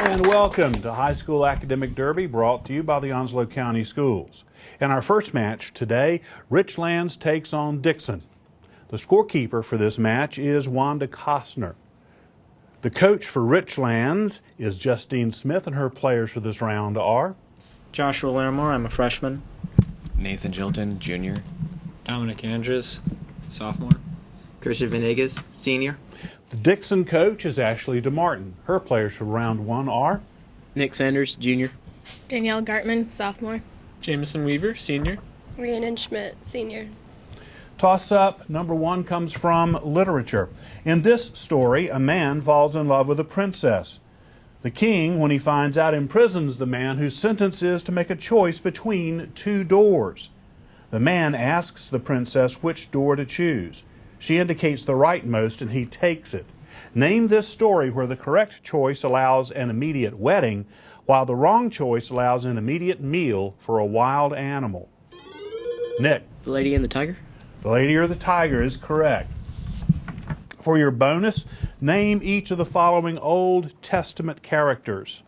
And welcome to High School Academic Derby, brought to you by the Onslow County Schools. In our first match today, Richlands takes on Dixon. The scorekeeper for this match is Wanda Costner. The coach for Richlands is Justine Smith, and her players for this round are Joshua Larimore, I'm a freshman. Nathan Jilton, junior. Dominic Andrews, sophomore. Christian Venegas, senior. The Dixon coach is Ashley DeMartin. Her players for round one are Nick Sanders, junior. Danielle Gartman, sophomore. Jameson Weaver, senior. Rhiannon Schmidt, senior. Toss-up number one comes from literature. In this story, a man falls in love with a princess. The king, when he finds out, imprisons the man whose sentence is to make a choice between two doors. The man asks the princess which door to choose. She indicates the rightmost, and he takes it. Name this story where the correct choice allows an immediate wedding, while the wrong choice allows an immediate meal for a wild animal. Nick. The Lady and the Tiger. The Lady or the Tiger is correct. For your bonus, name each of the following Old Testament characters.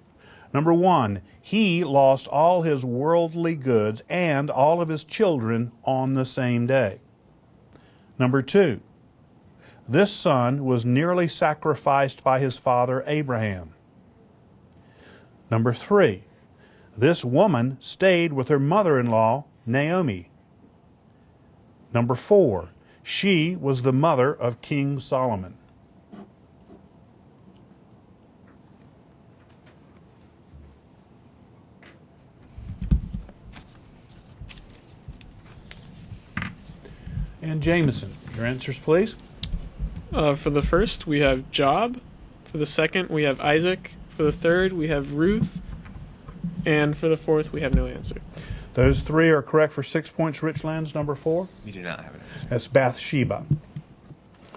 Number one, he lost all his worldly goods and all of his children on the same day. Number two, this son was nearly sacrificed by his father Abraham. Number three, this woman stayed with her mother-in-law Naomi. Number four, she was the mother of King Solomon. And Jameson, your answers, please. For the first, we have Job. For the second, we have Isaac. For the third, we have Ruth. And for the fourth, we have no answer. Those three are correct for 6 points. Richlands, number four. We do not have an answer. That's Bathsheba.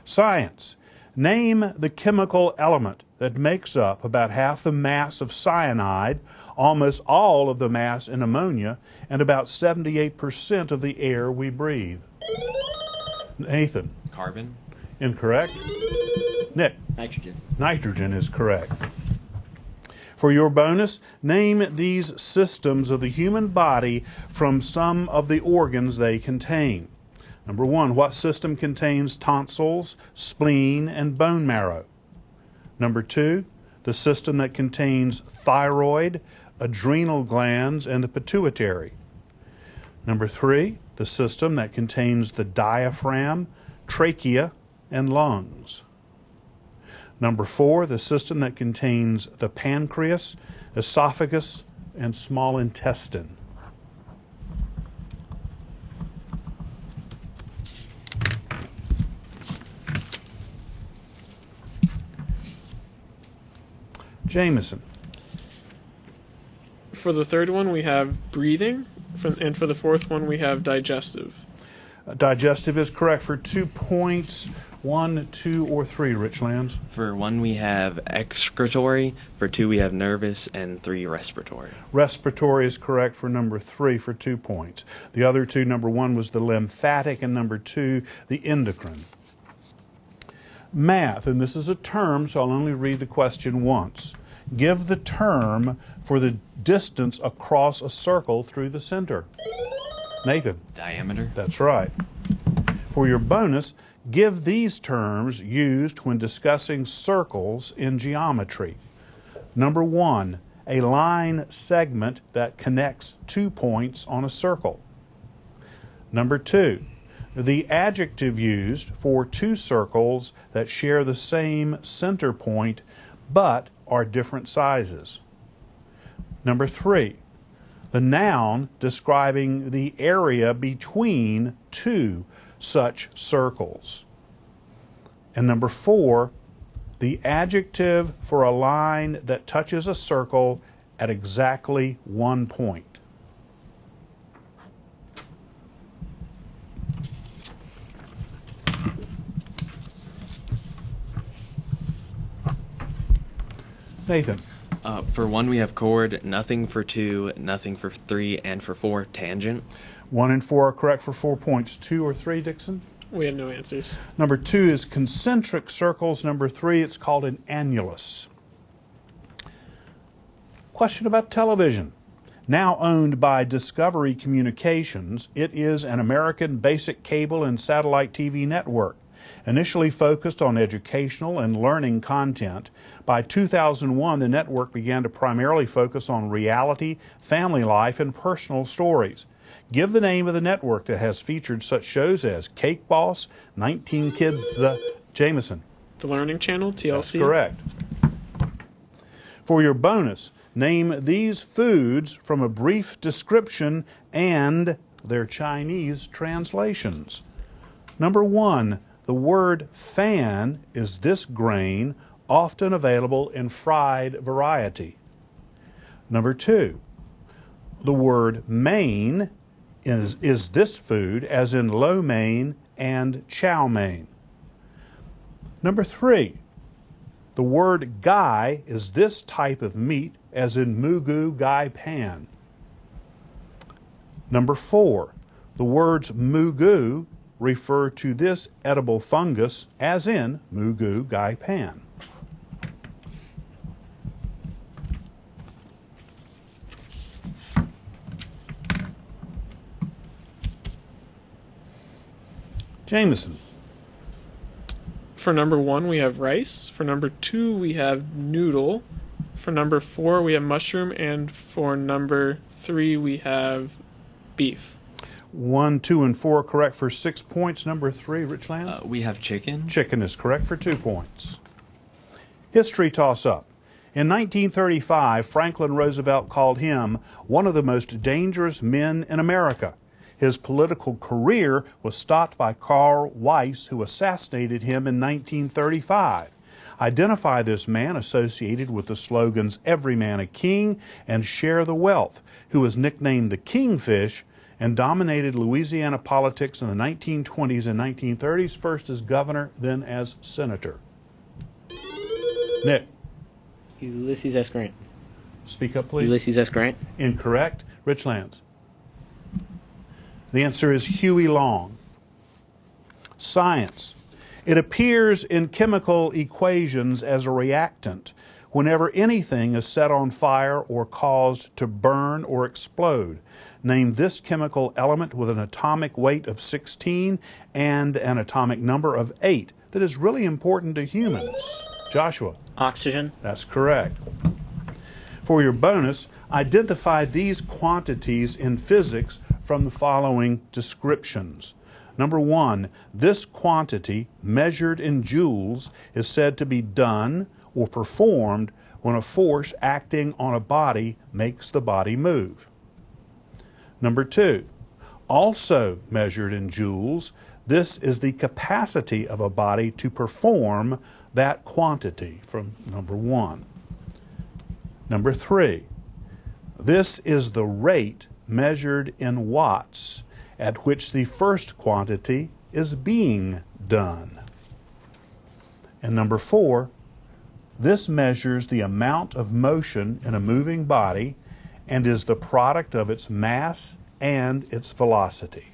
Science. Name the chemical element that makes up about half the mass of cyanide, almost all of the mass in ammonia, and about 78% of the air we breathe. Nathan. Carbon. Incorrect. Nick. Nitrogen. Nitrogen is correct. For your bonus, name these systems of the human body from some of the organs they contain. Number one, what system contains tonsils, spleen, and bone marrow? Number two, the system that contains thyroid, adrenal glands, and the pituitary. Number three, the system that contains the diaphragm, trachea, and lungs. Number four, the system that contains the pancreas, esophagus, and small intestine. Jameson. For the third one, we have breathing. And for the fourth one, we have digestive. Digestive is correct for 2 points. 1, 2, or 3, Richlands. For one, we have excretory. For two, we have nervous. And three, respiratory. Respiratory is correct for number 3 for 2 points. The other two, number 1 was the lymphatic, and number 2, the endocrine. Math, and this is a term, so I'll only read the question once. Give the term for the distance across a circle through the center. Nathan. Diameter. That's right. For your bonus, give these terms used when discussing circles in geometry. Number 1, a line segment that connects 2 points on a circle. Number 2, the adjective used for two circles that share the same center point but are different sizes. Number 3, the noun describing the area between two such circles. And number 4, the adjective for a line that touches a circle at exactly 1 point. Nathan. For one, we have chord, nothing for two, nothing for three, and for four, tangent. 1 and 4 are correct for 4 points. 2 or 3, Dixon? We have no answers. Number 2 is concentric circles. Number 3, it's called an annulus. Question about television. Now owned by Discovery Communications, it is an American basic cable and satellite TV network. Initially focused on educational and learning content, by 2001 the network began to primarily focus on reality, family life, and personal stories. Give the name of the network that has featured such shows as Cake Boss, 19 Kids, Jameson. The Learning Channel, TLC. That's correct. For your bonus, name these foods from a brief description and their Chinese translations. Number 1, the word fan is this grain, often available in fried variety. Number 2, the word mein is this food, as in lo mein and chow mein. Number 3, the word gai is this type of meat, as in mugu gai pan. Number 4, the words mugu refer to this edible fungus, as in mugu gai pan. Jameson. For number 1, we have rice. For number 2, we have noodle. For number 4, we have mushroom. And for number 3, we have beef. 1, 2, and 4 correct for 6 points. Number 3, Richlands? We have chicken. Chicken is correct for 2 points. History toss-up. In 1935, Franklin Roosevelt called him one of the most dangerous men in America. His political career was stopped by Carl Weiss, who assassinated him in 1935. Identify this man associated with the slogans "Every Man a King" and "Share the Wealth," who was nicknamed the Kingfish and dominated Louisiana politics in the 1920s and 1930s, first as governor, then as senator. Nick. Ulysses S. Grant. Speak up, please. Ulysses S. Grant. Incorrect. Richlands. The answer is Huey Long. Science. It appears in chemical equations as a reactant whenever anything is set on fire or caused to burn or explode. Name this chemical element with an atomic weight of 16 and an atomic number of 8 that is really important to humans. Joshua. Oxygen. That's correct. For your bonus, identify these quantities in physics from the following descriptions. Number 1, this quantity, measured in joules, is said to be done or performed when a force acting on a body makes the body move. Number 2, also measured in joules, this is the capacity of a body to perform that quantity, from number 1. Number 3, this is the rate measured in watts at which the first quantity is being done. And number 4, this measures the amount of motion in a moving body and is the product of its mass and its velocity.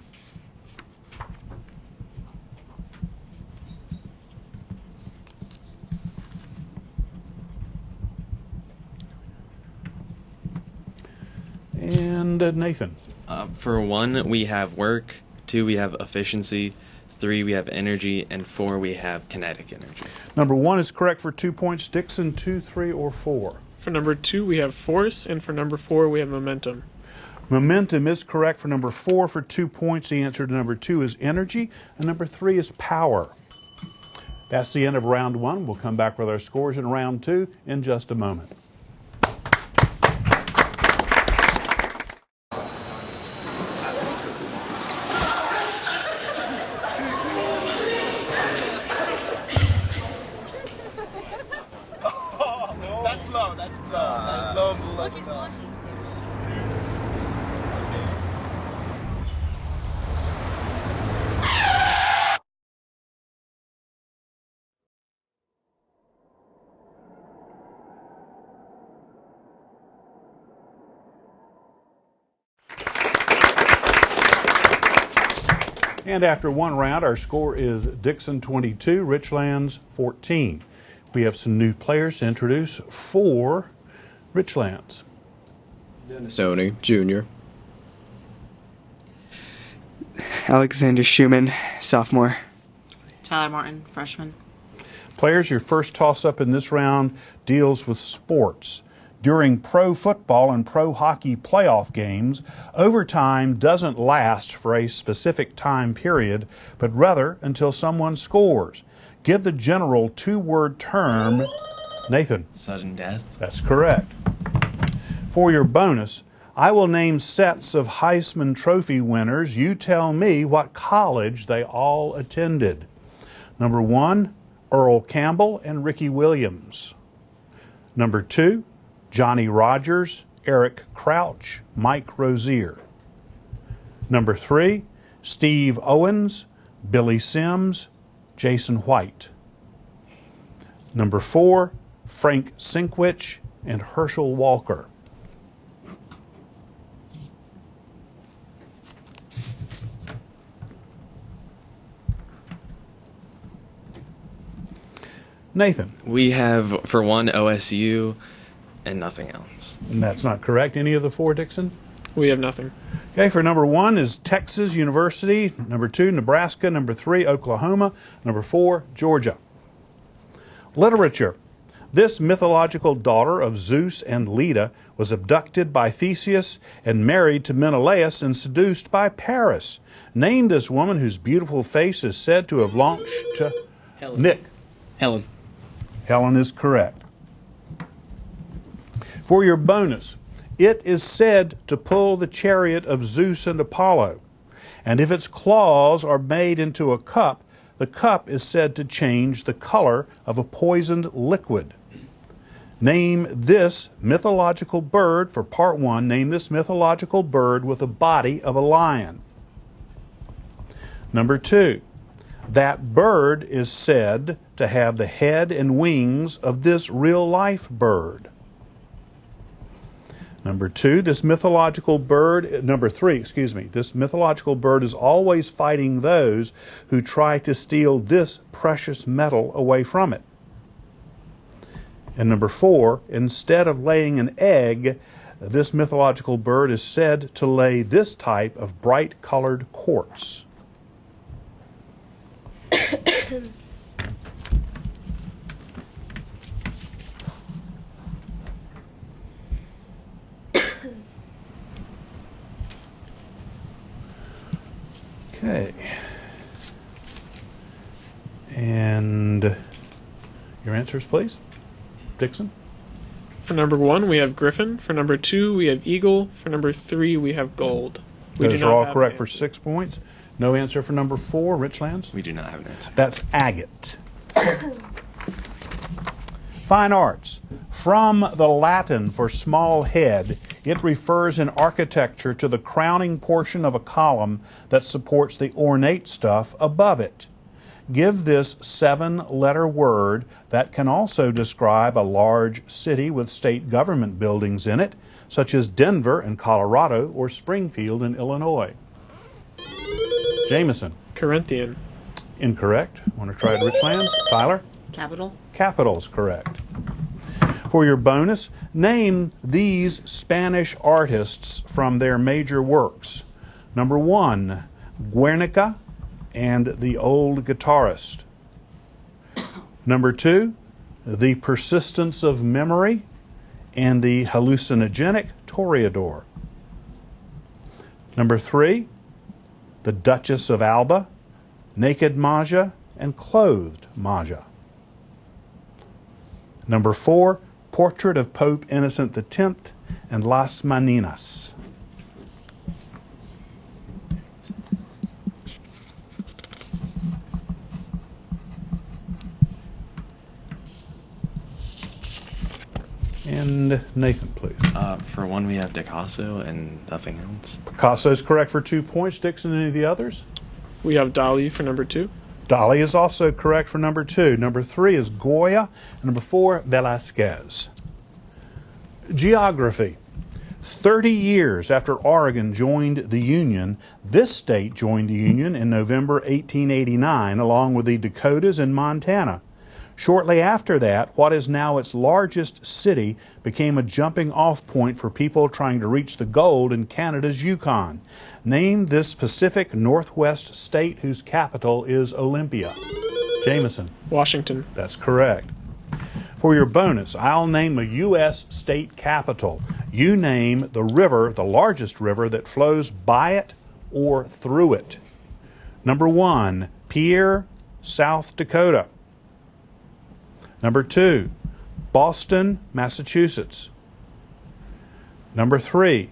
And Nathan. For 1, we have work. 2, we have efficiency. 3, we have energy. And 4, we have kinetic energy. Number 1 is correct for 2 points. Dixon, 2, 3, or 4? For number 2, we have force. And for number 4, we have momentum. Momentum is correct for number 4 for 2 points. The answer to number 2 is energy. And number 3 is power. That's the end of round 1. We'll come back with our scores in round 2 in just a moment. And after one round, our score is Dixon 22, Richlands 14. We have some new players to introduce for Richlands. Sony Jr. Alexander Schumann, sophomore. Tyler Martin, freshman. Players, your first toss-up in this round deals with sports. During pro football and pro hockey playoff games, overtime doesn't last for a specific time period, but rather until someone scores. Give the general two-word term. Nathan. Sudden death. That's correct. For your bonus, I will name sets of Heisman Trophy winners. You tell me what college they all attended. Number 1, Earl Campbell and Ricky Williams. Number 2, Johnny Rogers, Eric Crouch, Mike Rozier. Number 3, Steve Owens, Billy Sims, Jason White. Number 4, Frank Sinkwich and Herschel Walker. Nathan. We have, for one, OSU and nothing else. And that's not correct. Any of the 4, Dixon? We have nothing. Okay, for number 1 is Texas University. Number 2, Nebraska. Number 3, Oklahoma. Number 4, Georgia. Literature. This mythological daughter of Zeus and Leda was abducted by Theseus and married to Menelaus and seduced by Paris. Name this woman whose beautiful face is said to have launched to Helen. Nick. Helen. Helen is correct. For your bonus, it is said to pull the chariot of Zeus and Apollo. And if its claws are made into a cup, the cup is said to change the color of a poisoned liquid. Name this mythological bird, for part 1, name this mythological bird with the body of a lion. Number 2, that bird is said to have the head and wings of this real-life bird. Number 3, this mythological bird is always fighting those who try to steal this precious metal away from it. And number 4, instead of laying an egg, this mythological bird is said to lay this type of bright-colored quartz. Okay. And your answers, please. Dixon? For number 1, we have Griffin. For number 2, we have Eagle. For number 3, we have Gold. Those are all correct for 6 points. No answer for number 4, Richlands? We do not have an answer. That's agate. Fine arts. From the Latin for small head, it refers in architecture to the crowning portion of a column that supports the ornate stuff above it. Give this 7-letter word that can also describe a large city with state government buildings in it, such as Denver in Colorado or Springfield in Illinois. Jameson. Corinthian. Incorrect. Want to try it, Richlands? Tyler? Capital. Capital is correct. For your bonus, name these Spanish artists from their major works. Number 1, Guernica and the Old Guitarist. Number 2, The Persistence of Memory and the Hallucinogenic Toreador. Number 3, The Duchess of Alba, Naked Maja, and Clothed Maja. Number 4, Portrait of Pope Innocent X and Las Maninas. And Nathan, please. For 1, we have Picasso and nothing else. Picasso is correct for 2 points. Dixon, any of the others? We have Dali for number 2. Dali is also correct for number 2. Number 3 is Goya. And number 4, Velázquez. Geography. 30 years after Oregon joined the Union, this state joined the Union in November 1889, along with the Dakotas and Montana. Shortly after that, what is now its largest city became a jumping-off point for people trying to reach the gold in Canada's Yukon. Name this Pacific Northwest state whose capital is Olympia. Jameson. Washington. That's correct. For your bonus, I'll name a U.S. state capital. You name the river, the largest river that flows by it or through it. Number 1, Pierre, South Dakota. Number 2, Boston, Massachusetts. Number 3,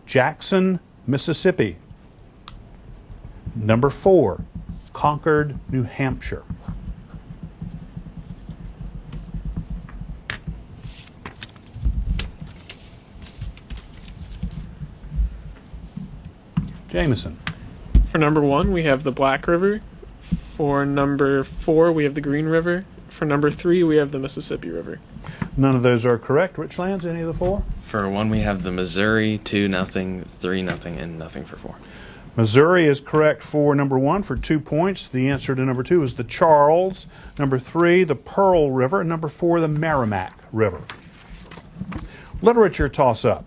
Jackson, Mississippi. Number 4, Concord, New Hampshire. Jameson. For number 1, we have the Black River. For number 4, we have the Green River. For number 3, we have the Mississippi River. None of those are correct. Richlands, any of the 4? For 1, we have the Missouri, 2, nothing, 3, nothing, and nothing for 4. Missouri is correct for number 1 for 2 points. The answer to number 2 is the Charles. Number 3, the Pearl River. And number 4, the Merrimack River. Literature toss-up.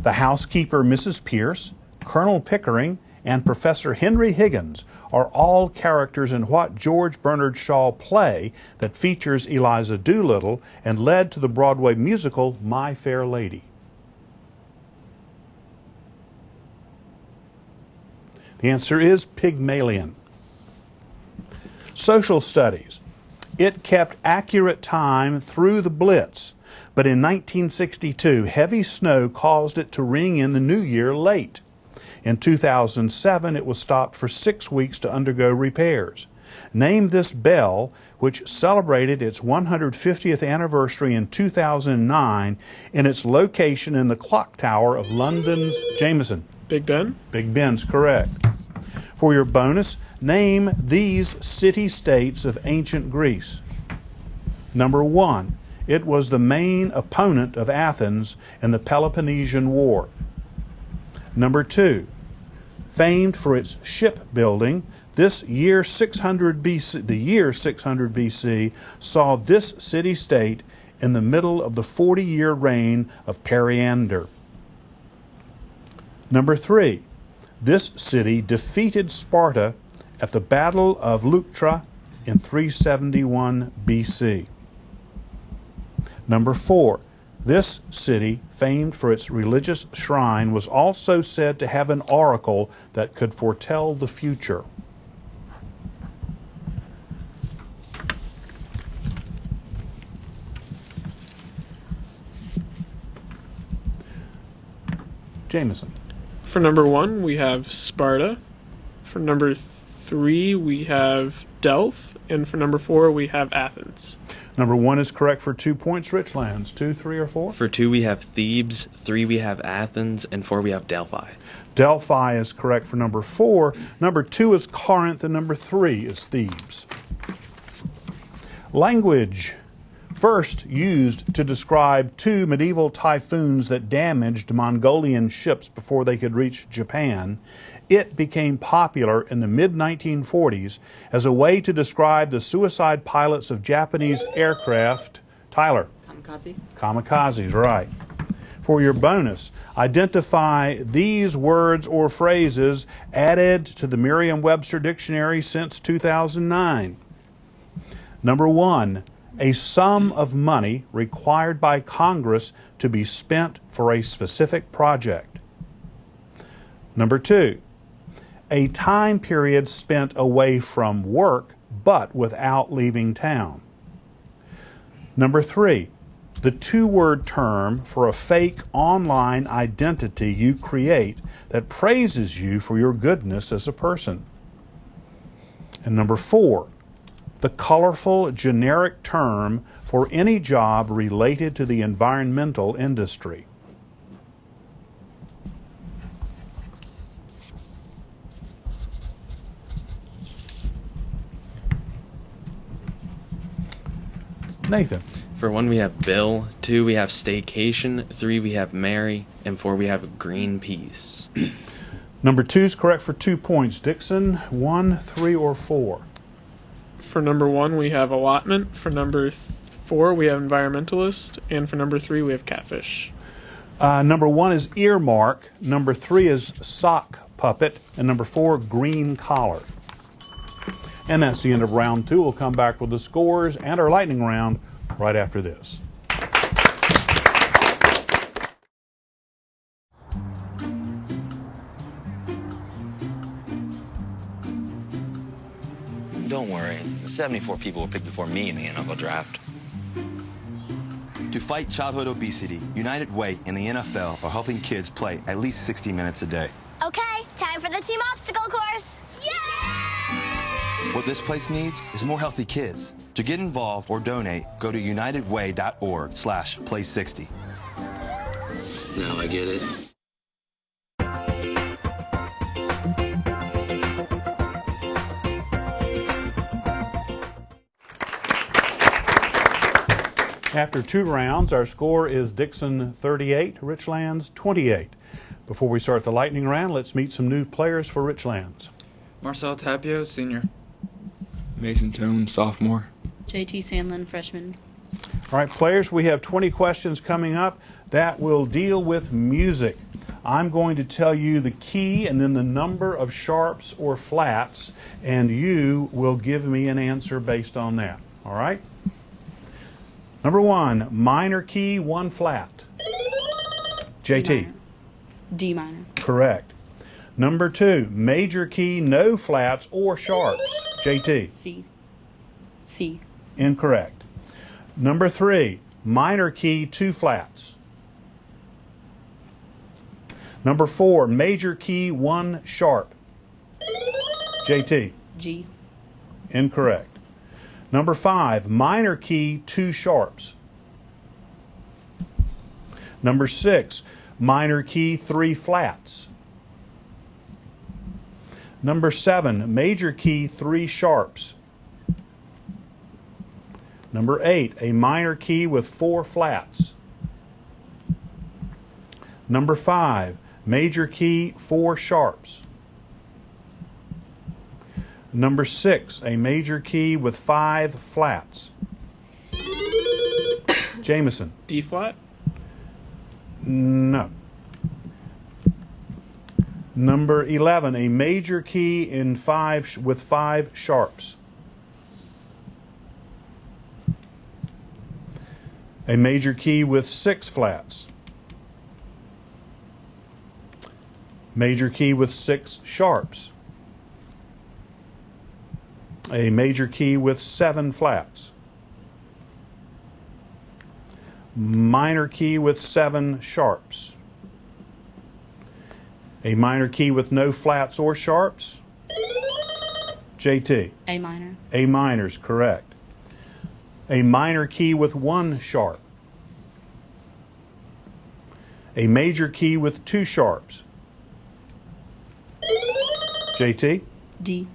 The housekeeper, Mrs. Pierce, Colonel Pickering, and Professor Henry Higgins are all characters in what George Bernard Shaw play that features Eliza Doolittle and led to the Broadway musical My Fair Lady? The answer is Pygmalion. Social studies. It kept accurate time through the Blitz, but in 1962, heavy snow caused it to ring in the new year late. In 2007, it was stopped for 6 weeks to undergo repairs. Name this bell, which celebrated its 150th anniversary in 2009 in its location in the clock tower of London's Jameson. Big Ben. Big Ben's correct. For your bonus, name these city-states of ancient Greece. Number 1, it was the main opponent of Athens in the Peloponnesian War. Number 2, famed for its shipbuilding, this year 600 BC, the year 600 BC saw this city-state in the middle of the 40-year reign of Periander. Number 3, this city defeated Sparta at the Battle of Leuctra in 371 BC. Number 4, this city, famed for its religious shrine, was also said to have an oracle that could foretell the future. Jameson. For number 1, we have Sparta. For number 3, we have Delph. And for number 4, we have Athens. Number 1 is correct for 2 points. Richlands, 2, 3, or 4? For 2, we have Thebes, 3, we have Athens, and 4, we have Delphi. Delphi is correct for number 4. Number 2 is Corinth, and number 3 is Thebes. Language. First used to describe 2 medieval typhoons that damaged Mongolian ships before they could reach Japan, it became popular in the mid-1940s as a way to describe the suicide pilots of Japanese aircraft. Tyler. Kamikaze. Kamikazes, right. For your bonus, identify these words or phrases added to the Merriam-Webster dictionary since 2009. Number 1, a sum of money required by Congress to be spent for a specific project. Number 2, a time period spent away from work but without leaving town. Number 3, the 2-word term for a fake online identity you create that praises you for your goodness as a person. And number 4, the colorful generic term for any job related to the environmental industry. Nathan. For 1, we have Bill, 2, we have Staycation, 3, we have Mary, and 4, we have Greenpeace. Number 2 is correct for 2 points. Dixon, 1, 3, or 4? For number 1, we have allotment. For number 4, we have environmentalist. And for number 3, we have catfish. Number 1 is earmark. Number 3 is sock puppet. And number 4, green collar. And that's the end of round 2. We'll come back with the scores and our lightning round right after this. Don't worry, 74 people were picked before me in the NFL draft. To fight childhood obesity, United Way and the NFL are helping kids play at least 60 minutes a day. Okay, time for the team obstacle course. Yay! What this place needs is more healthy kids. To get involved or donate, go to unitedway.org/play60. Now I get it. After 2 rounds, our score is Dixon 38, Richlands 28. Before we start the lightning round, let's meet some new players for Richlands. Marcel Tapio, senior. Mason Tone, sophomore. JT Sandlin, freshman. All right, players, we have 20 questions coming up that will deal with music. I'm going to tell you the key and then the number of sharps or flats, and you will give me an answer based on that. All right? Number 1, minor key, 1 flat. JT. D minor. Correct. Number 2, major key, no flats or sharps. JT. C. Incorrect. Number 3, minor key, 2 flats. Number 4, major key, 1 sharp. JT. G. Incorrect. Number 5, minor key, 2 sharps. Number 6, minor key, 3 flats. Number 7, major key, 3 sharps. Number 8, a minor key with 4 flats. Number 5, major key, 4 sharps. Number 6, a major key with 5 flats. Jameson. D flat? No. Number 11, a major key in with 5 sharps. A major key with 6 flats. Major key with 6 sharps. A major key with 7 flats. Minor key with 7 sharps. A minor key with no flats or sharps. JT. A minor. A minor's correct. A minor key with 1 sharp. A major key with 2 sharps. JT. D.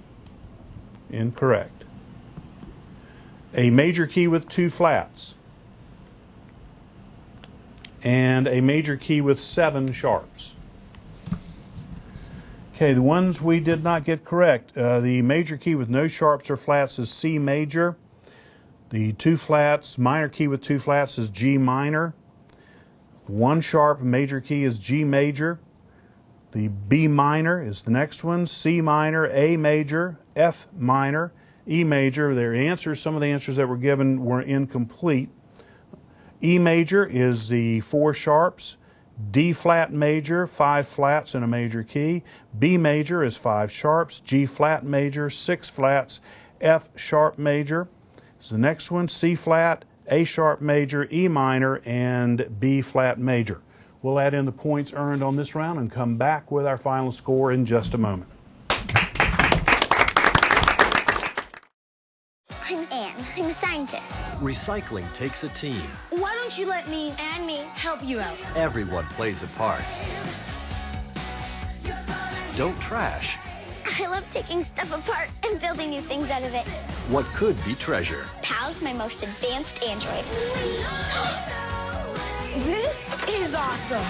Incorrect. A major key with 2 flats. And a major key with 7 sharps. Okay, the ones we did not get correct. The major key with no sharps or flats is C major. The 2 flats, minor key with 2 flats is G minor. 1 sharp major key is G major. The B minor is the next one, C minor, A major, F minor, E major. Some of the answers that were given were incomplete. E major is the 4 sharps, D flat major, 5 flats and a major key. B major is 5 sharps, G flat major, 6 flats, F sharp major. So the next one, C flat, A sharp major, E minor, and B flat major. We'll add in the points earned on this round and come back with our final score in just a moment. I'm Anne. I'm a scientist. Recycling takes a team. Why don't you let me and me help you out? Everyone plays a part. Don't trash I love taking stuff apart and building new things out of it. what could be treasure. Pal's my most advanced android. This is awesome.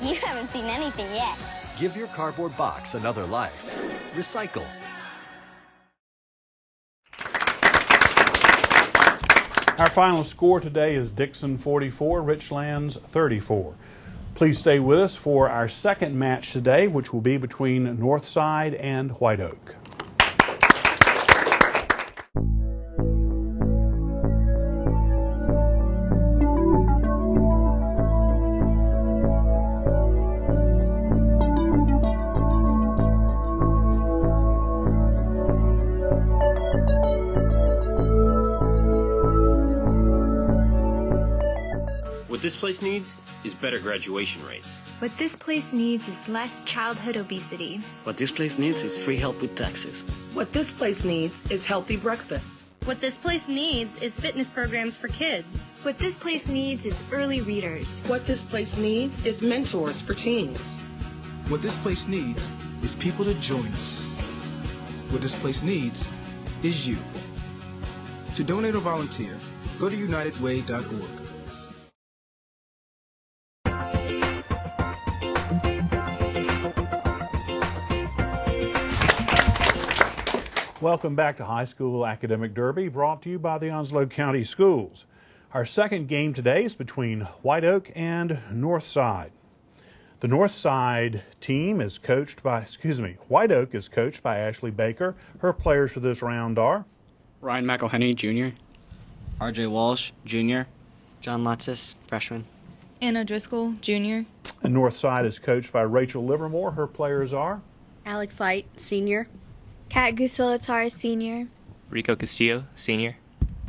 You haven't seen anything yet. Give your cardboard box another life. Recycle. Our final score today is Dixon 44, Richlands 34. Please stay with us for our second match today, which will be between Northside and White Oak. What this place needs is better graduation rates. What this place needs is less childhood obesity. What this place needs is free help with taxes. What this place needs is healthy breakfast. What this place needs is fitness programs for kids. What this place needs is early readers. What this place needs is mentors for teens. What this place needs is people to join us. What this place needs is you. To donate or volunteer, go to unitedway.org. Welcome back to High School Academic Derby, brought to you by the Onslow County Schools. Our second game today is between White Oak and Northside. The Northside team is coached by, White Oak is coached by Ashley Baker. Her players for this round are Ryan McElhenney, Jr. RJ Walsh, Jr. John Latsis, freshman. Anna Driscoll, Jr. And Northside is coached by Rachel Livermore. Her players are Alex Light, Senior. Kat Gusolatar, Senior. Rico Castillo, Senior.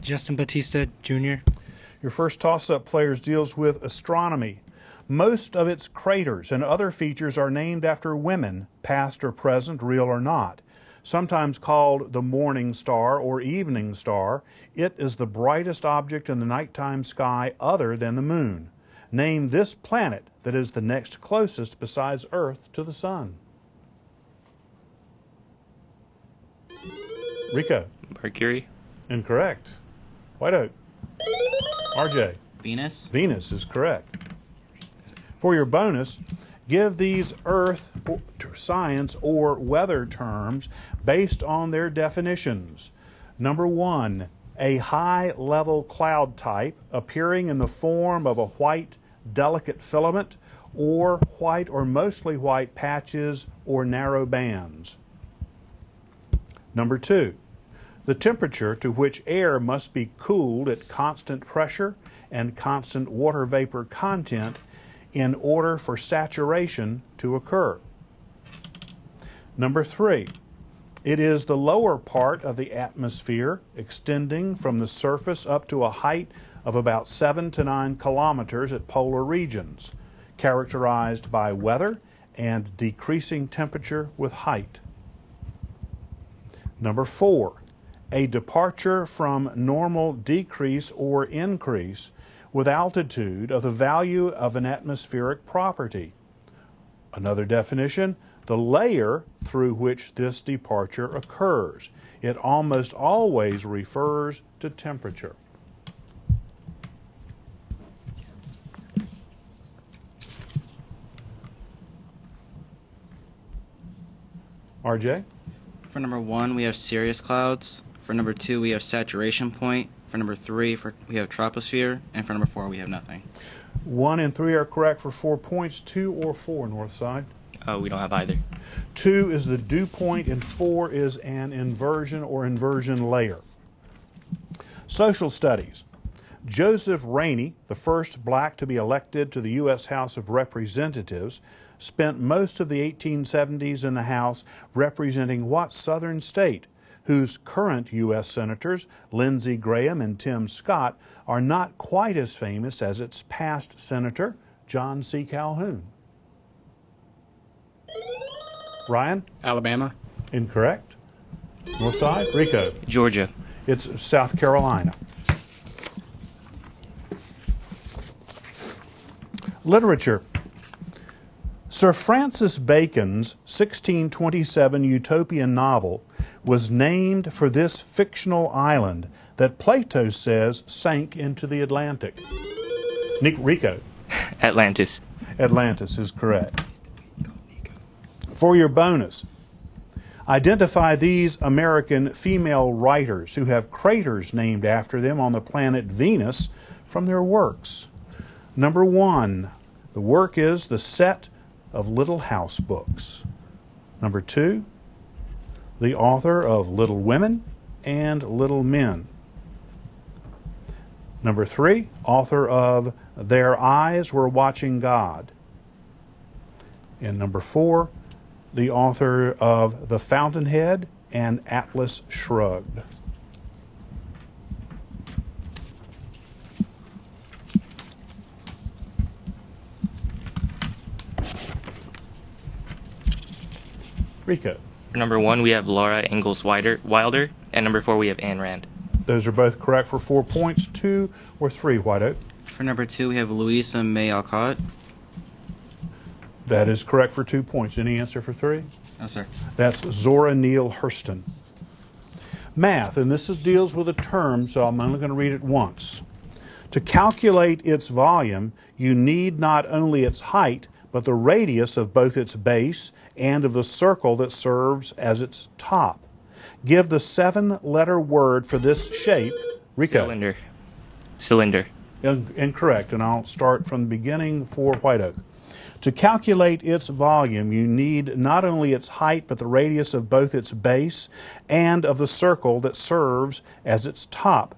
Justin Batista, Jr. Your first toss-up players deals with astronomy. Most of its craters and other features are named after women, past or present, real or not. Sometimes called the morning star or evening star, it is the brightest object in the nighttime sky other than the moon. Name this planet that is the next closest besides Earth to the sun. Rico. Mercury. Incorrect. White Oak. RJ. Venus. Venus is correct. For your bonus, give these Earth, science, or weather terms based on their definitions. Number 1, a high-level cloud type appearing in the form of a white, delicate filament or white or mostly white patches or narrow bands. Number 2, the temperature to which air must be cooled at constant pressure and constant water vapor content in order for saturation to occur. Number 3, it is the lower part of the atmosphere extending from the surface up to a height of about 7 to 9 kilometers at polar regions, characterized by weather and decreasing temperature with height. Number 4, a departure from normal decrease or increase with altitude of the value of an atmospheric property. Another definition, the layer through which this departure occurs. It almost always refers to temperature. RJ? For number 1, we have cirrus clouds. For number 2, we have saturation point. For number 3, we have troposphere. And for number 4, we have nothing. 1 and 3 are correct for 4 points. 2 or 4, Northside? We don't have either. 2 is the dew point, and 4 is an inversion or inversion layer. Social studies. Joseph Rainey, the first black to be elected to the U.S. House of Representatives, spent most of the 1870s in the House representing what southern state, whose current U.S. Senators, Lindsey Graham and Tim Scott, are not quite as famous as its past Senator, John C. Calhoun? Ryan? Alabama. Incorrect. Northside? Rico? Georgia. It's South Carolina. Literature. Sir Francis Bacon's 1627 utopian novel was named for this fictional island that Plato says sank into the Atlantic. Rico. Atlantis. Atlantis is correct. For your bonus, Identify these American female writers who have craters named after them on the planet Venus from their works. Number 1, the work is The Set of Little House Books. Number 2, the author of Little Women and Little Men. Number 3, author of Their Eyes Were Watching God. And number 4, the author of The Fountainhead and Atlas Shrugged. Rico. For number 1, we have Laura Ingalls Wilder, and number 4, we have Ayn Rand. Those are both correct for 4 points. 2 or 3, White Oak. For number 2, we have Louisa May Alcott. That is correct for 2 points. Any answer for 3? No, sir. That's Zora Neale Hurston. Math, and this deals with a term, so I'm only going to read it once. To calculate its volume, you need not only its height, but the radius of both its base and of the circle that serves as its top. Give the 7-letter word for this shape. Rico. Cylinder. Incorrect, and I'll start from the beginning for White Oak. To calculate its volume, you need not only its height, but the radius of both its base and of the circle that serves as its top.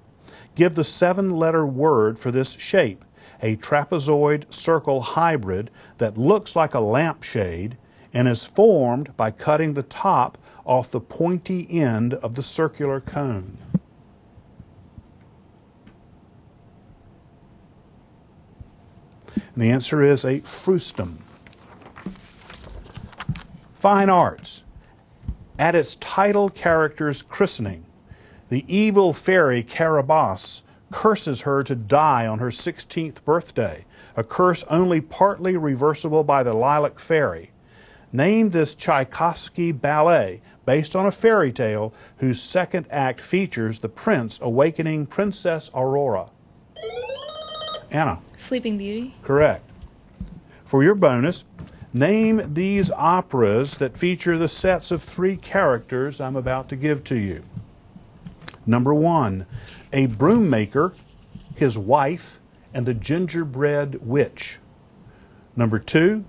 Give the 7-letter word for this shape. A trapezoid circle hybrid that looks like a lampshade and is formed by cutting the top off the pointy end of the circular cone. And the answer is a frustum. Fine arts. At its title character's christening, the evil fairy Carabosse curses her to die on her 16th birthday, a curse only partly reversible by the Lilac Fairy. Name this Tchaikovsky ballet based on a fairy tale whose second act features the prince awakening Princess Aurora. Anna. Sleeping Beauty. Correct. For your bonus, name these operas that feature the sets of 3 characters I'm about to give to you. Number 1, a broom maker, his wife, and the gingerbread witch. Number 2,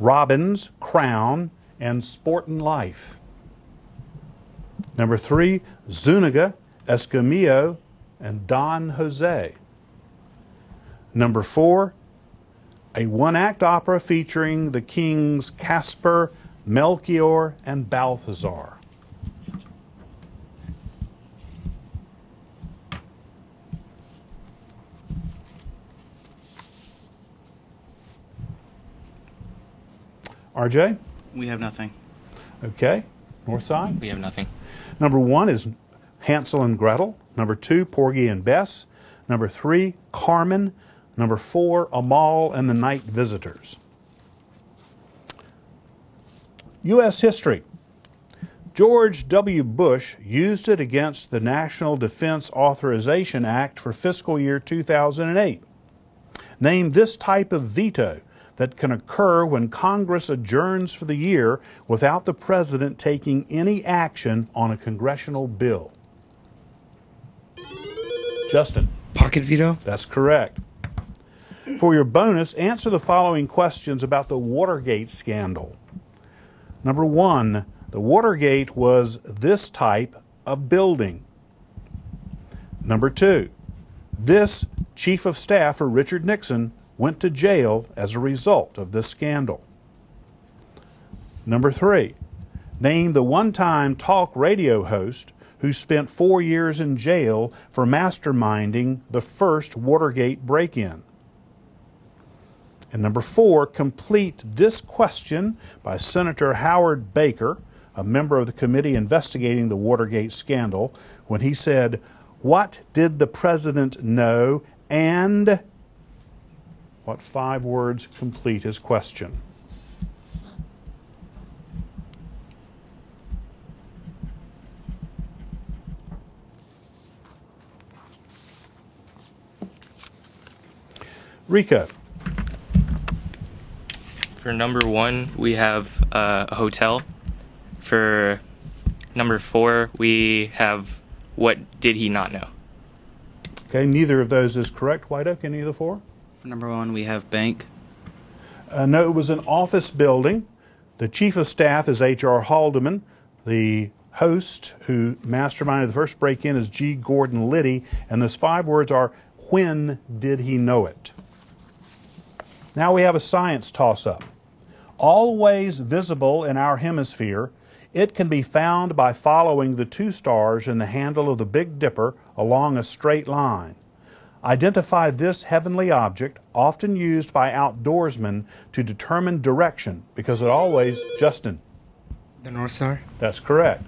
Robin's Crown and Sportin' Life. Number 3, Zuniga, Escamillo, and Don Jose. Number 4, a one-act opera featuring the kings Caspar, Melchior, and Balthazar. RJ? We have nothing. Okay. Northside? We have nothing. Number 1 is Hansel and Gretel. Number 2, Porgy and Bess. Number 3, Carmen. Number 4, Amal and the Night Visitors. U.S. history. George W. Bush used it against the National Defense Authorization Act for fiscal year 2008. Name this type of veto that can occur when Congress adjourns for the year without the President taking any action on a congressional bill. Justin. Pocket veto? That's correct. For your bonus, answer the following questions about the Watergate Scandal. Number 1, the Watergate was this type of building. Number 2, this Chief of Staff for Richard Nixon went to jail as a result of this scandal. Number 3, name the one-time talk radio host who spent 4 years in jail for masterminding the first Watergate break-in. And number 4, complete this question by Senator Howard Baker, a member of the committee investigating the Watergate scandal, when he said, "What did the president know and..." What 5 words complete his question? Rico. For number 1, we have a hotel. For Number 4, we have what did he not know? Okay, neither of those is correct. White Oak, any of the 4? For number 1, we have bank. No, it was an office building. The chief of staff is H.R. Haldeman. The host who masterminded the first break-in is G. Gordon Liddy. And those 5 words are, when did he know it? Now we have a science toss-up. Always visible in our hemisphere, it can be found by following the 2 stars in the handle of the Big Dipper along a straight line. Identify this heavenly object, often used by outdoorsmen to determine direction, because it always, Justin. The North Star? That's correct.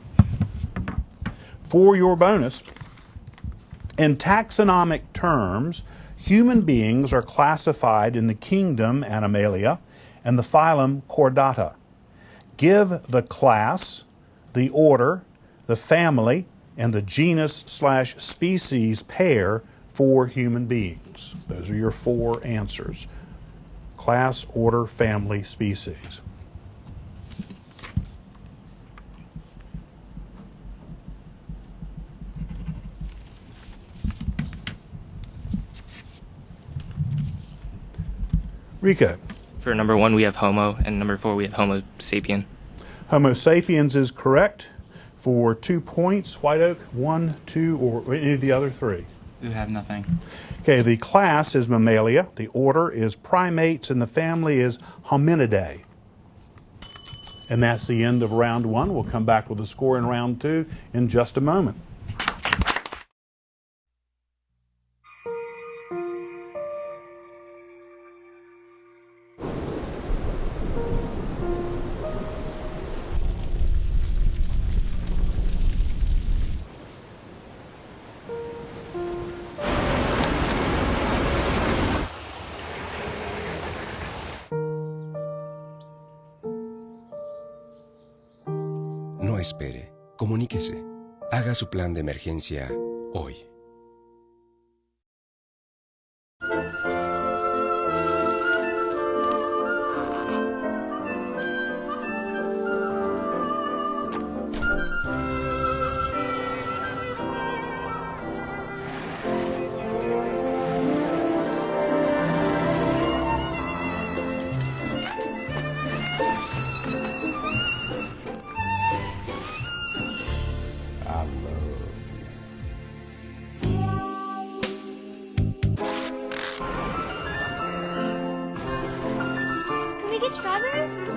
For your bonus, in taxonomic terms, human beings are classified in the kingdom Animalia and the phylum Chordata. Give the class, the order, the family, and the genus/species pair for human beings. Those are your 4 answers. Class, order, family, species. Rico. For number 1, we have Homo, and number 4, we have Homo sapien. Homo sapiens is correct for 2 points. White Oak, 1, 2, or any of the other 3? We have nothing. Okay, the class is Mammalia, the order is Primates, and the family is Hominidae. And that's the end of round 1. We'll come back with the score in round 2 in just a moment. No espere, comuníquese. Haga su plan de emergencia hoy.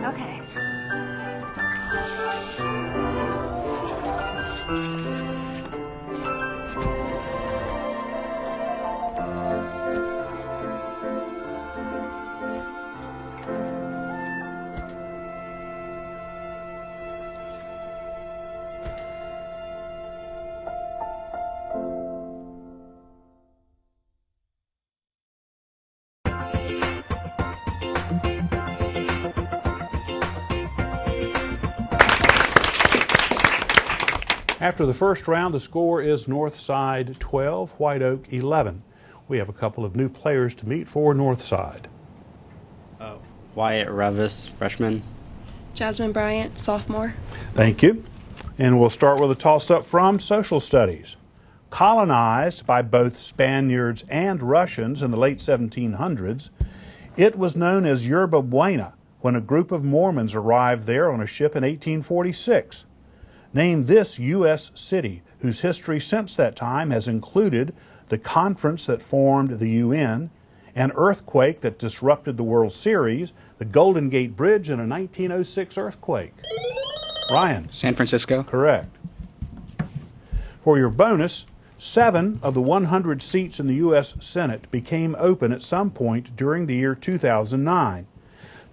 Okay. After the first round, the score is Northside 12, White Oak 11. We have a couple of new players to meet for Northside. Wyatt Revis, freshman. Jasmine Bryant, sophomore. Thank you. And we'll start with a toss-up from social studies. Colonized by both Spaniards and Russians in the late 1700s, it was known as Yerba Buena when a group of Mormons arrived there on a ship in 1846. Name this U.S. city whose history since that time has included the conference that formed the UN, an earthquake that disrupted the World Series, the Golden Gate Bridge, and a 1906 earthquake. Ryan. San Francisco. Correct. For your bonus, 7 of the 100 seats in the U.S. Senate became open at some point during the year 2009.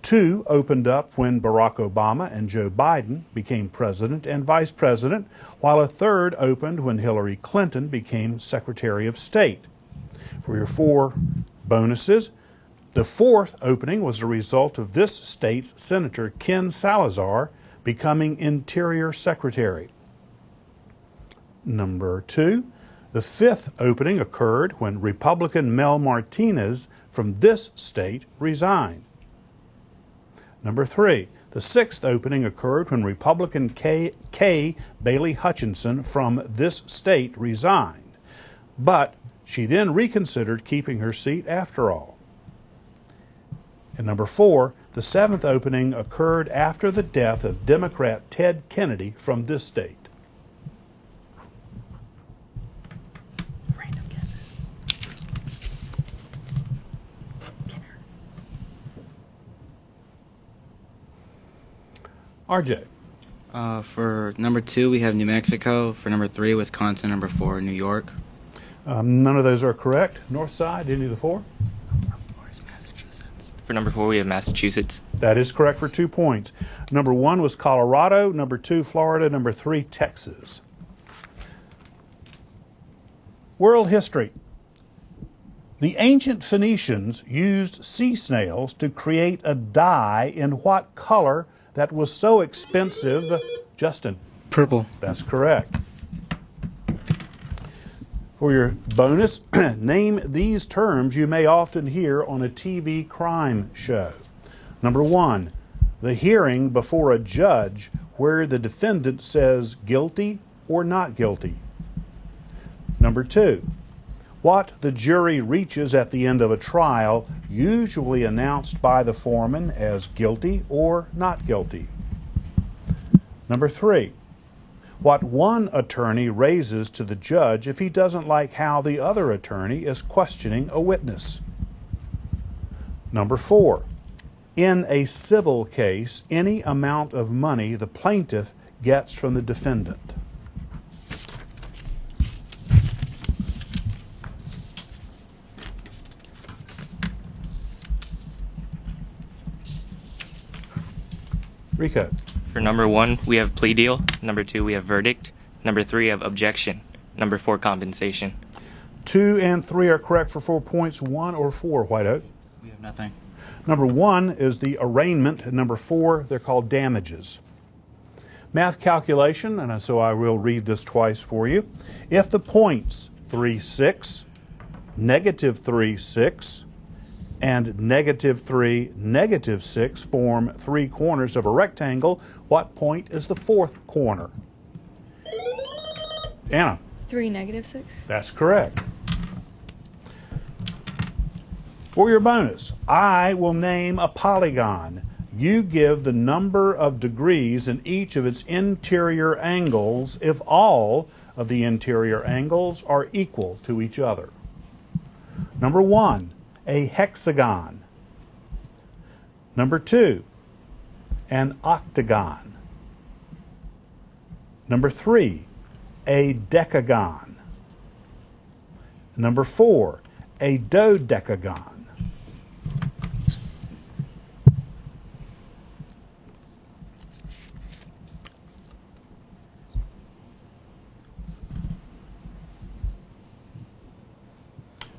2 opened up when Barack Obama and Joe Biden became president and vice president, while a 3rd opened when Hillary Clinton became Secretary of State. For your 4 bonuses, the 4th opening was a result of this state's Senator Ken Salazar becoming Interior Secretary. Number 2, the 5th opening occurred when Republican Mel Martinez from this state resigned. Number 3, The sixth opening occurred when Republican K. Bailey Hutchinson from this state resigned, but she then reconsidered keeping her seat after all. And number 4, the seventh opening occurred after the death of Democrat Ted Kennedy from this state. Random guesses. RJ. For number 2, we have New Mexico. For number 3, Wisconsin. Number 4, New York. None of those are correct. Northside, any of the 4? For number 4, we have Massachusetts. That is correct for 2 points. Number 1 was Colorado. Number 2, Florida. Number 3, Texas. World history. The ancient Phoenicians used sea snails to create a dye in what color that was so expensive? Justin. Purple. That's correct. For your bonus, name these terms you may often hear on a TV crime show. Number 1, the hearing before a judge where the defendant says guilty or not guilty. Number 2, what the jury reaches at the end of a trial, usually announced by the foreman as guilty or not guilty. Number 3, what one attorney raises to the judge if he doesn't like how the other attorney is questioning a witness. Number 4, in a civil case, any amount of money the plaintiff gets from the defendant. Rico. For number 1, we have plea deal. Number 2, we have verdict. Number 3, we have objection. Number 4, compensation. 2 and 3 are correct for 4 points. 1 or 4, White Oak? We have nothing. Number 1 is the arraignment, and number 4, they're called damages. Math calculation, and so I will read this twice for you. If the points 3, 6, negative 3, 6, and negative 3, negative 6 form 3 corners of a rectangle, what point is the 4th corner? Anna. 3, negative 6. That's correct. For your bonus, I will name a polygon. You give the number of degrees in each of its interior angles if all of the interior angles are equal to each other. Number 1, a hexagon. Number 2, an octagon. Number 3, a decagon. Number 4, a dodecagon.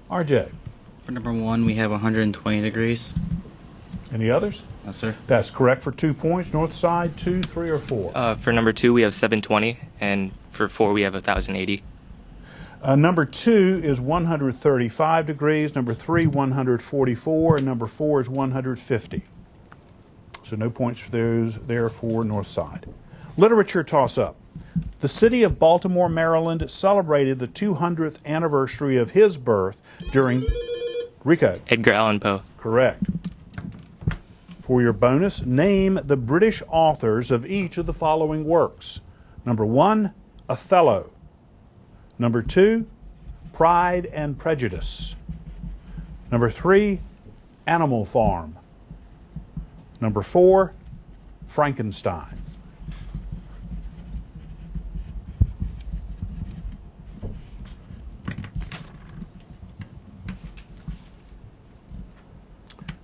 RJ. For number 1, we have 120 degrees. Any others? No, sir. That's correct for 2 points. North side, 2, 3, or 4. For number 2, we have 720, and for 4, we have 1080. Number 2 is 135 degrees. Number 3, 144, and number 4 is 150. So no points for those there for North side. Literature toss-up. The city of Baltimore, Maryland celebrated the 200th anniversary of his birth during... Rico. Edgar Allan Poe. Correct. For your bonus, name the British authors of each of the following works. Number 1, Othello. Number 2, Pride and Prejudice. Number 3, Animal Farm. Number 4, Frankenstein.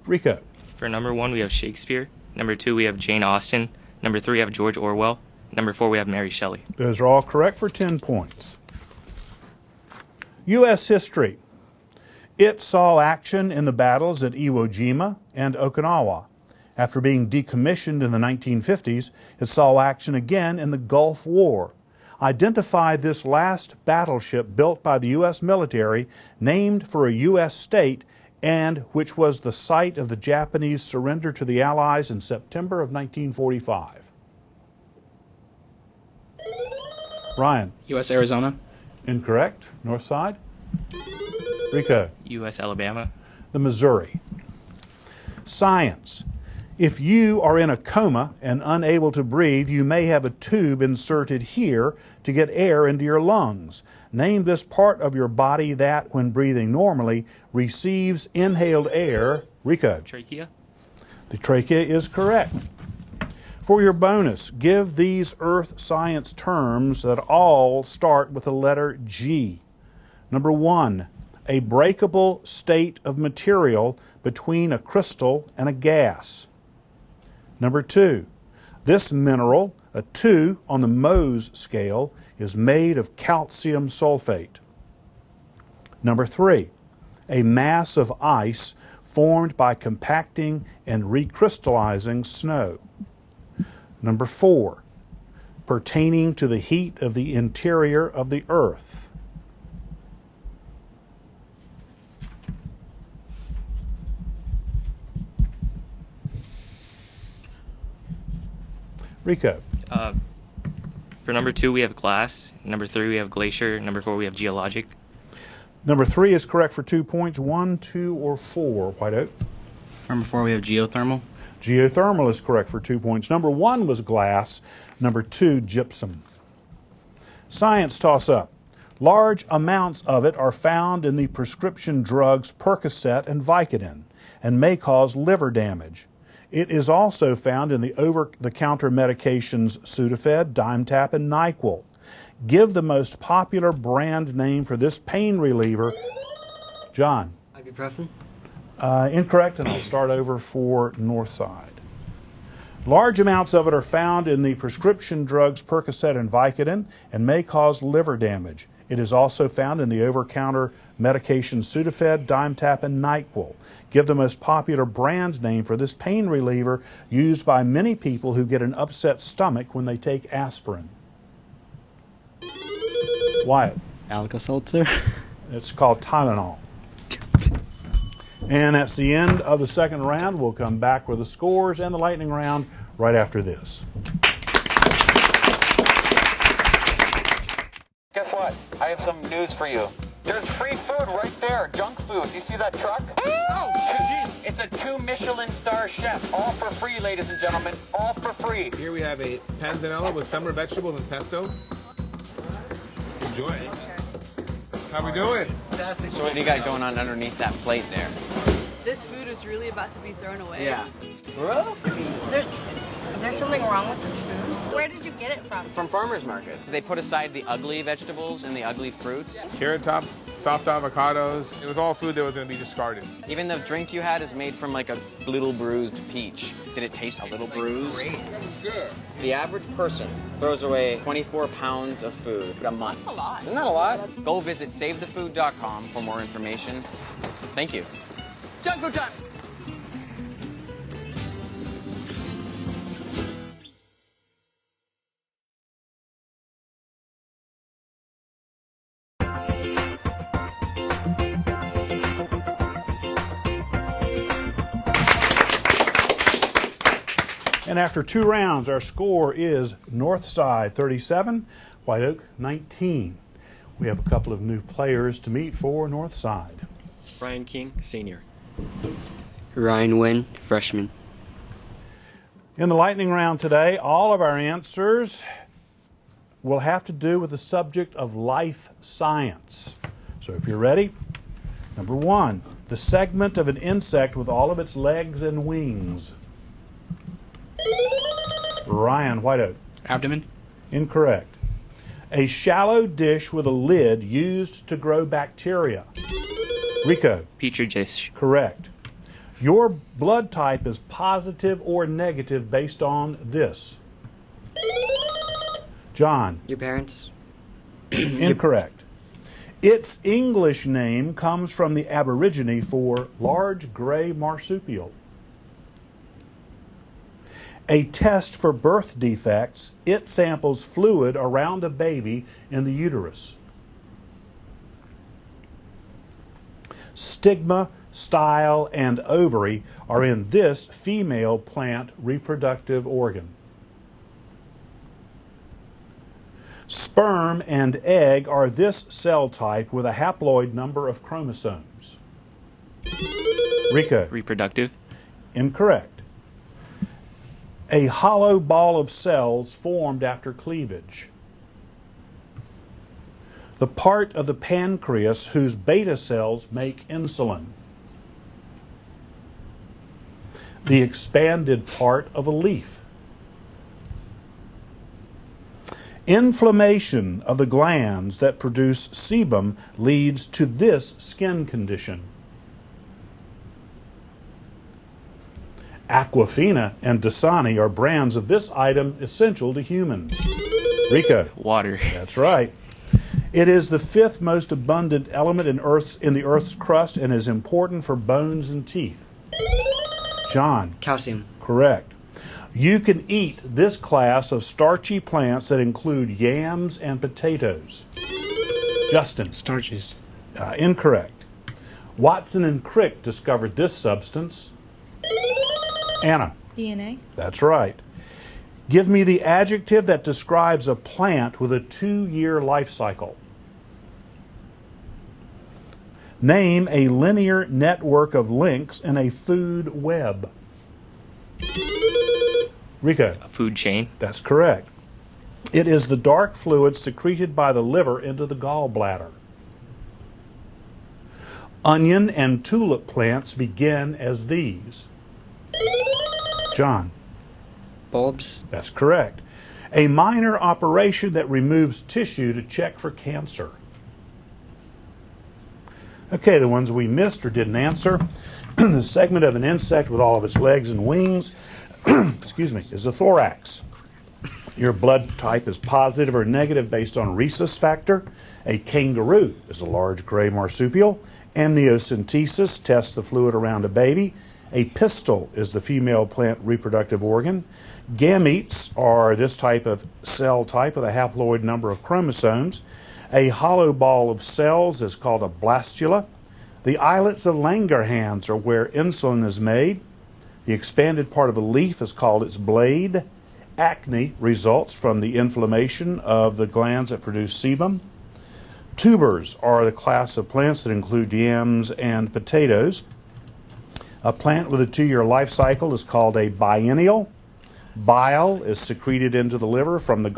Rico. For number 1, we have Shakespeare. Number 2, we have Jane Austen. Number 3, we have George Orwell. Number 4, we have Mary Shelley. Those are all correct for 10 points. U.S. history. It saw action in the battles at Iwo Jima and Okinawa. After being decommissioned in the 1950s, it saw action again in the Gulf War. Identify this last battleship built by the U.S. military named for a U.S. state and which was the site of the Japanese surrender to the Allies in September of 1945? Ryan. U.S. Arizona. Incorrect. North side. Rico. U.S. Alabama. The Missouri. Science. If you are in a coma and unable to breathe, you may have a tube inserted here to get air into your lungs. Name this part of your body that, when breathing normally, receives inhaled air. Rico. Trachea. The trachea is correct. For your bonus, give these earth science terms that all start with the letter G. Number 1, a breakable state of material between a crystal and a gas. Number 2, this mineral, a 2 on the Mohs scale, is made of calcium sulfate. Number 3, a mass of ice formed by compacting and recrystallizing snow. Number 4, pertaining to the heat of the interior of the earth. Rico. For number 2, we have glass. Number 3, we have glacier. Number 4, we have geologic. Number 3 is correct for 2 points. 1, 2, or 4. White Oak. Number 4, we have geothermal. Geothermal is correct for 2 points. Number 1 was glass. Number 2, gypsum. Science toss-up. Large amounts of it are found in the prescription drugs Percocet and Vicodin and may cause liver damage. It is also found in the over-the-counter medications Sudafed, Dimetapp, and NyQuil. Give the most popular brand name for this pain reliever. John. Ibuprofen. Incorrect, and I'll start over for Northside. Large amounts of it are found in the prescription drugs Percocet and Vicodin and may cause liver damage. It is also found in the over-counter medications Sudafed, Dimetapp, and NyQuil. Give the most popular brand name for this pain reliever used by many people who get an upset stomach when they take aspirin. Wyatt. Alka-Seltzer. It's called Tylenol. And that's the end of the second round. We'll come back with the scores and the lightning round right after this. Guess what? I have some news for you. There's free food right there, junk food. You see that truck? Oh, jeez. It's a 2 Michelin star chef. All for free, ladies and gentlemen. All for free. Here we have a panzanella with summer vegetables and pesto. Enjoy. How we doing? Fantastic. So what do you got going on underneath that plate there? This food is really about to be thrown away. Yeah. Bro? Is there something wrong with this food? Where did you get it from? From farmers markets. They put aside the ugly vegetables and the ugly fruits. Carrot Top, soft avocados. It was all food that was going to be discarded. Even the drink you had is made from like a little bruised peach. Did it taste a little bruised? Great. It was good. The average person throws away 24 pounds of food a month. That's a lot. Isn't that a lot? Go visit SaveTheFood.com for more information. Thank you. Junk food time! And after 2 rounds, our score is Northside 37, White Oak 19. We have a couple of new players to meet for Northside. Brian King, senior. Ryan Wynn, freshman. In the lightning round today, all of our answers will have to do with the subject of life science. So if you're ready, number 1, the segment of an insect with all of its legs and wings. Ryan, White Oak. Abdomen. Incorrect. A shallow dish with a lid used to grow bacteria. Rico. Petri dish. Correct. Your blood type is positive or negative based on this. John. Your parents. Incorrect. Its English name comes from the Aborigine for large gray marsupial. A test for birth defects, it samples fluid around a baby in the uterus. Stigma style, and ovary are in this female plant reproductive organ. Sperm and egg are this cell type with a haploid number of chromosomes. Rico. Reproductive. Incorrect. A hollow ball of cells formed after cleavage. The part of the pancreas whose beta cells make insulin. The expanded part of a leaf. Inflammation of the glands that produce sebum leads to this skin condition. Aquafina and Dasani are brands of this item essential to humans. Rico. Water. That's right. It is the fifth most abundant element in the Earth's crust and is important for bones and teeth. John. Calcium. Correct. You can eat this class of starchy plants that include yams and potatoes. Justin. Starches. Incorrect. Watson and Crick discovered this substance. Anna. DNA. That's right. Give me the adjective that describes a plant with a 2-year life cycle. Name a linear network of links in a food web. Rico. A food chain. That's correct. It is the dark fluid secreted by the liver into the gallbladder. Onion and tulip plants begin as these. John. Bulbs. That's correct. A minor operation that removes tissue to check for cancer. Okay, the ones we missed or didn't answer. The segment of an insect with all of its legs and wings excuse me, is the thorax. Your blood type is positive or negative based on rhesus factor. A kangaroo is a large gray marsupial. Amniocentesis tests the fluid around a baby. A pistil is the female plant reproductive organ. Gametes are this type of cell type with a haploid number of chromosomes. A hollow ball of cells is called a blastula. The islets of Langerhans are where insulin is made. The expanded part of a leaf is called its blade. Acne results from the inflammation of the glands that produce sebum. Tubers are the class of plants that include yams and potatoes. A plant with a 2-year life cycle is called a biennial. Bile is secreted into the liver into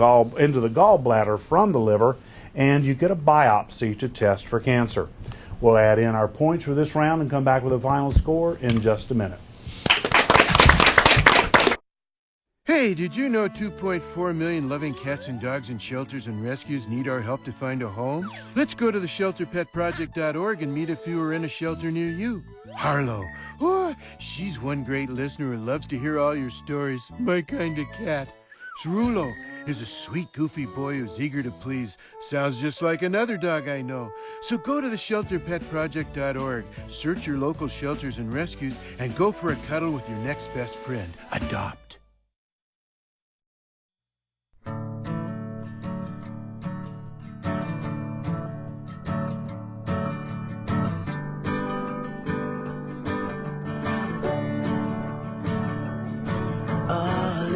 the gallbladder from the liver, and you get a biopsy to test for cancer. We'll add in our points for this round and come back with a final score in just a minute. Hey, did you know 2.4 million loving cats and dogs in shelters and rescues need our help to find a home? Let's go to theshelterpetproject.org and meet if you are in a shelter near you. Harlow. Oh, she's one great listener who loves to hear all your stories. My kind of cat. Cerulo is a sweet, goofy boy who's eager to please. Sounds just like another dog I know. So go to theshelterpetproject.org, search your local shelters and rescues, and go for a cuddle with your next best friend. Adopt.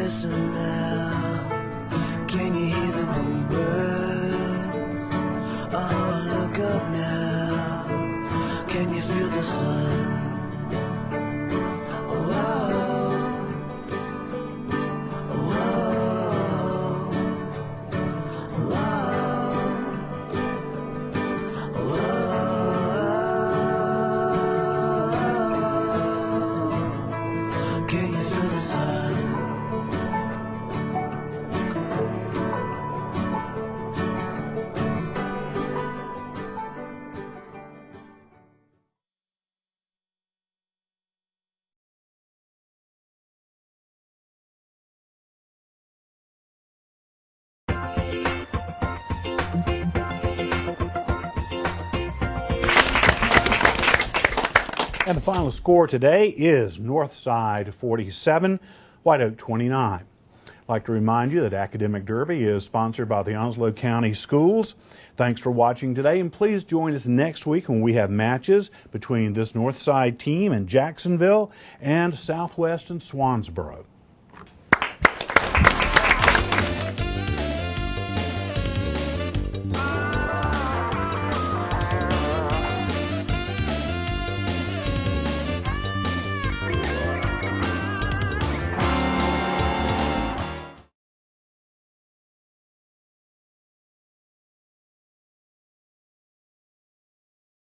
Listen now, can you hear the bluebirds? Oh, look up now, can you feel the sun? And the final score today is Northside 47, White Oak 29. I'd like to remind you that Academic Derby is sponsored by the Onslow County Schools. Thanks for watching today, and please join us next week when we have matches between this Northside team in Jacksonville and Southwest and Swansboro.